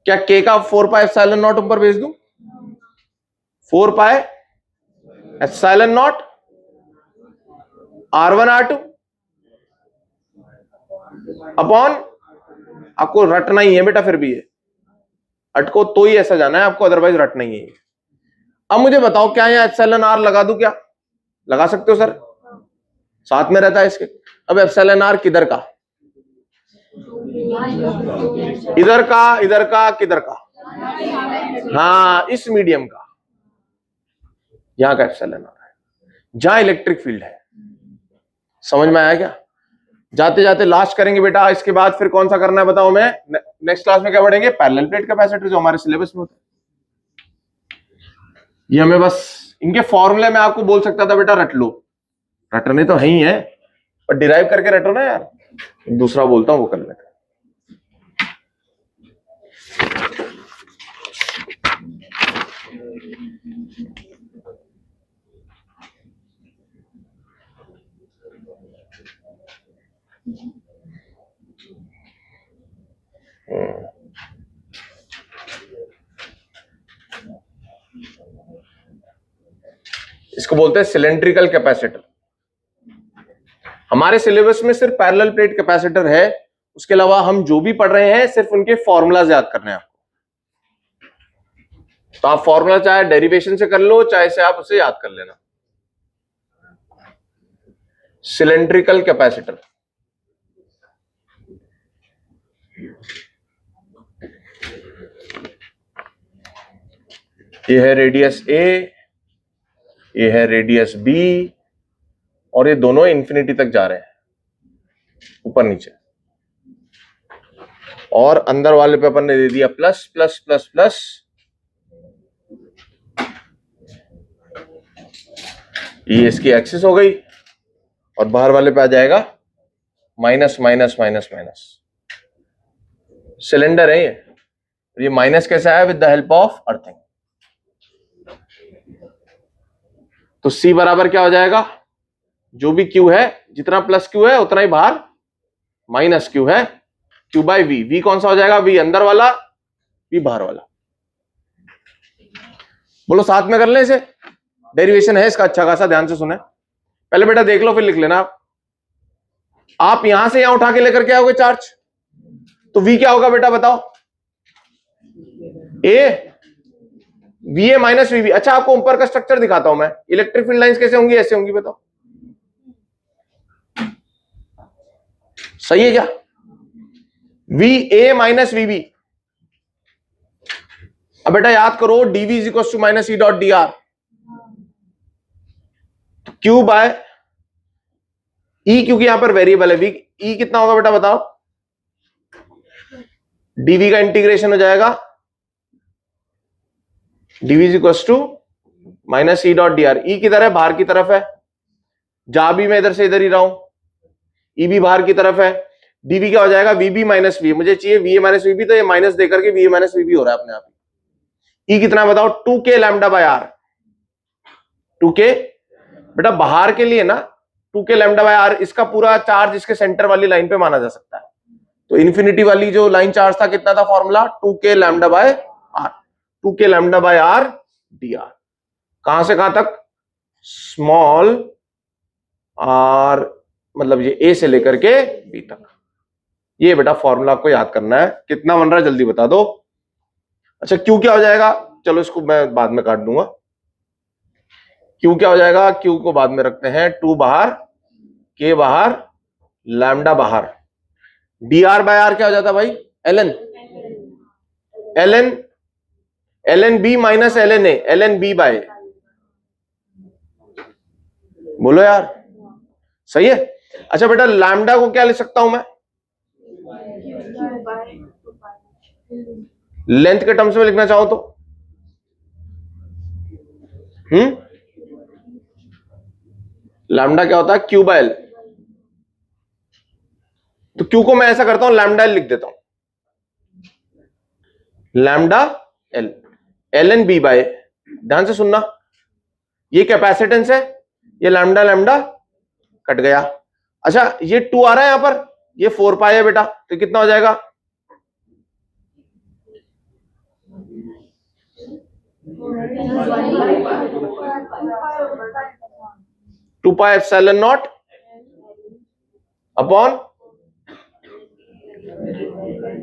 क्या? K का 4 पाई एप्सिलॉन नॉट ऊपर भेज दूं? 4 पाई epsilon not R1 R2 upon, आपको रटना ही है बेटा फिर भी ये अटको तो ही ऐसा जाना है आपको, अदरवाइज रट नहीं है। अब मुझे बताओ क्या यहाँ एप्सिलॉन आर लगा दूं? क्या लगा सकते हो सर? साथ में रहता है इसके। अब एप्सिलॉन आर किधर का? इधर का, इधर का, किधर का? हाँ, इस मीडियम का, यहां का एप्सिलॉन आर है, जहां इलेक्ट्रिक फील्ड है। समझ में आया क्या? जाते जाते लास्ट करेंगे बेटा, इसके बाद फिर कौन सा करना है बताओ? मैं नेक्स्ट क्लास में क्या पढ़ेंगे? पैरेलल प्लेट कैपेसिटर, जो हमारे सिलेबस में होता है। ये हमें बस इनके फॉर्मूले में आपको बोल सकता था बेटा रट लो, रटने तो है ही है, पर डिराइव करके रटो ना यार। दूसरा बोलता हूं वो कर लेते। इसको बोलते हैं सिलेंड्रिकल कैपेसिटर। हमारे सिलेबस में सिर्फ पैरेलल प्लेट कैपेसिटर है, उसके अलावा हम जो भी पढ़ रहे हैं सिर्फ उनके फॉर्मूलाज याद करने हैं आपको। तो आप फॉर्मूला चाहे डेरिवेशन से कर लो, चाहे से आप उसे याद कर लेना। सिलेंड्रिकल कैपेसिटर, ये है रेडियस ए, ये है रेडियस बी, और ये दोनों इंफिनिटी तक जा रहे हैं, ऊपर नीचे। और अंदर वाले पे अपन ने दे दिया प्लस प्लस प्लस प्लस, ये इसकी एक्सिस हो गई, और बाहर वाले पे आ जाएगा minus minus minus minus. Cylinder है ये माइनस कैसे आया? With the help of earthing. तो C बराबर क्या हो जाएगा? जो भी Q है, जितना प्लस Q है उतना ही बाहर माइनस Q है, Q बाई V। V कौन सा हो जाएगा? V अंदर वाला, V बाहर वाला। बोलो साथ में कर ले इसे। डेरिवेशन है इसका अच्छा खासा, ध्यान से सुने। पहले बेटा देख लो फिर लिख लेना। आप यहां से यहां उठा के लेकर के आओगे चार्ज, तो V क्या होगा बेटा बताओ? A VA minus VB। अच्छा, आपको ऊपर का स्ट्रक्चर दिखाता हूं मैं। इलेक्ट्रिक फील्ड लाइंस कैसे होंगी? ऐसे होंगी, बताओ सही है क्या? VA minus VB। अब बेटा याद करो, dV is equal to minus E dot dr। Q by E, क्योंकि यहां पर वेरिएबल है V। E कितना होगा बेटा बताओ? dV का इंटीग्रेशन हो जाएगा dV is equal to minus E dot dr। E किधर है? बाहर की तरफ है। जा भी मैं इधर से इधर ही रहा हूं, E भी बाहर की तरफ है। dV क्या हो जाएगा? VB minus V। मुझे चाहिए VA माइनस VB, तो ये माइनस देकर के VA माइनस VB हो रहा है अपने आप। E कितना बताओ? 2K lambda by R। 2K बेटा बाहर के लिए ना, 2K लैम्डा बाय R। इसका पूरा चार्ज इसके सेंटर वाली लाइन पे माना जा सकता है। तो इन्फिनिटी वाली जो लाइन चार्ज था कितना था? Formula 2K lambda by R। 2K lambda by R dr। कहां से कहां तक? स्मॉल r, मतलब ये A से लेकर के B तक। ये बेटा फॉर्मूला आपको याद करना है। कितना बन रहा है जल्दी बता दो। अच्छा, Q क्या हो जाएगा? चलो इसको मैं बाद में काट दूंगा। Q क्या हो जाएगा? Q को बाद में रखते हैं। 2 बाहर, K बाहर, लैम्डा बाहर। dr बाय r क्या हो जाता भाई? ln ln B minus ln A, ln B by. बोलो यार, सही है? अच्छा बेटा, लैम्डा को क्या लिख सकता हूं मैं? लेंथ के टर्म्स में लिखना चाहो तो लैम्डा क्या होता है? Q by L। तो Q को मैं ऐसा करता हूं, लैम्डा L लिख देता हूं, lambda L, ln B by. ध्यान से सुनना, ये कैपेसिटेंस है, ये लैम्डा लैम्डा कट गया। अच्छा, ये 2 आ रहा है यहां पर, ये 4 पाई है बेटा, तो कितना हो जाएगा? Two pi epsilon naught upon,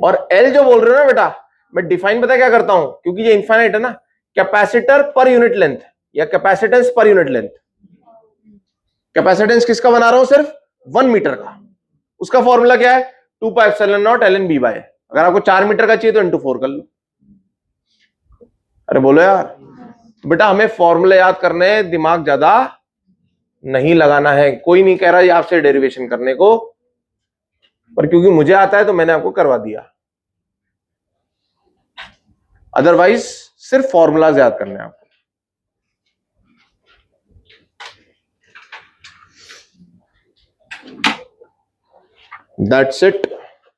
और L जो बोल रहे हो ना बेटा, मैं डिफाइन पता क्या करता हूं, क्योंकि ये इनफाइनाइट है ना, कैपेसिटर पर यूनिट लेंथ या capacitance per unit length. Capacitance किसका बना रहा हूं, सिर्फ 1 मीटर का। उसका फॉर्मूला क्या है, 2πε0 ln b बाय। अगर आपको 4 मीटर का चाहिए तो इंटू 4 कर लो। अरे बोलो यार, तो बेटा हमें फॉर्मूले याद करने, दिमाग ज्यादा नहीं लगाना है। कोई नहीं कह रहा ये आपसे डेरिवेशन करने को, पर क्योंकि मुझे आता है तो मैंने आपको करवा दिया। अदरवाइज सिर्फ फॉर्मूलाज याद करने हैं आपको। That's it.